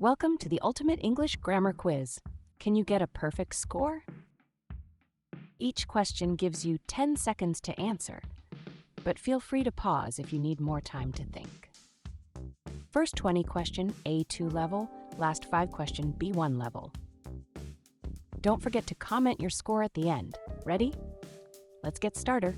Welcome to the Ultimate English Grammar Quiz. Can you get a perfect score? Each question gives you 10 seconds to answer, but feel free to pause if you need more time to think. First 20 question, A2 level. Last 5 question, B1 level. Don't forget to comment your score at the end. Ready? Let's get started.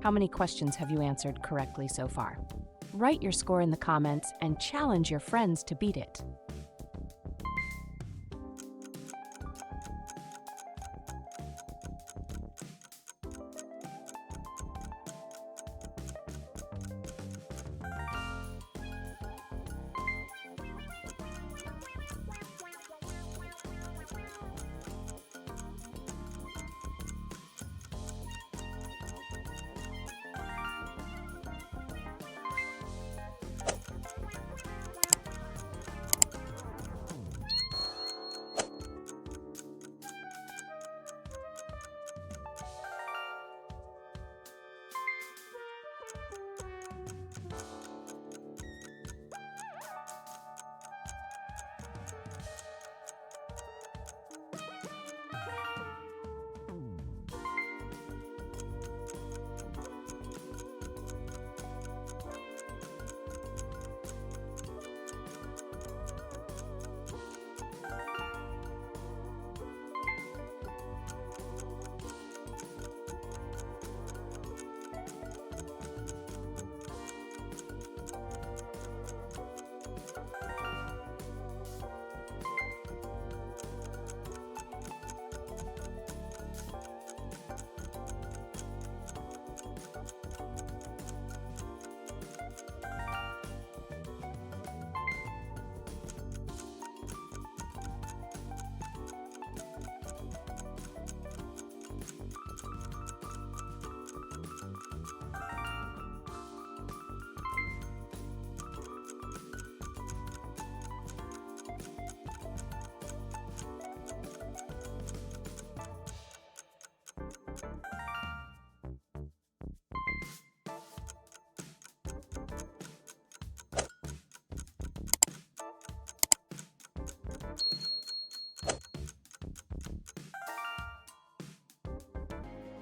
How many questions have you answered correctly so far? Write your score in the comments and challenge your friends to beat it.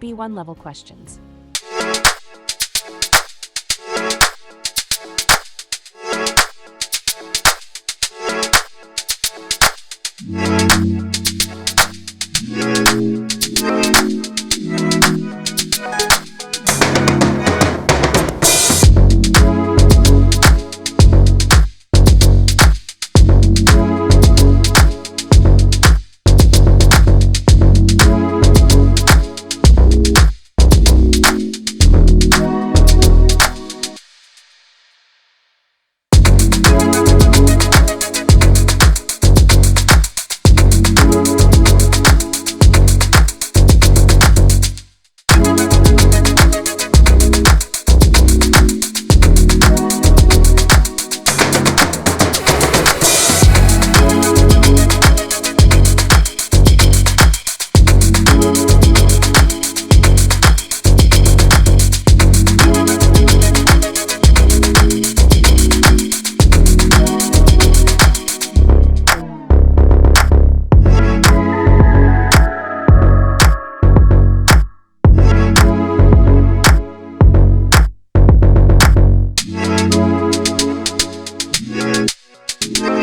B1 level questions.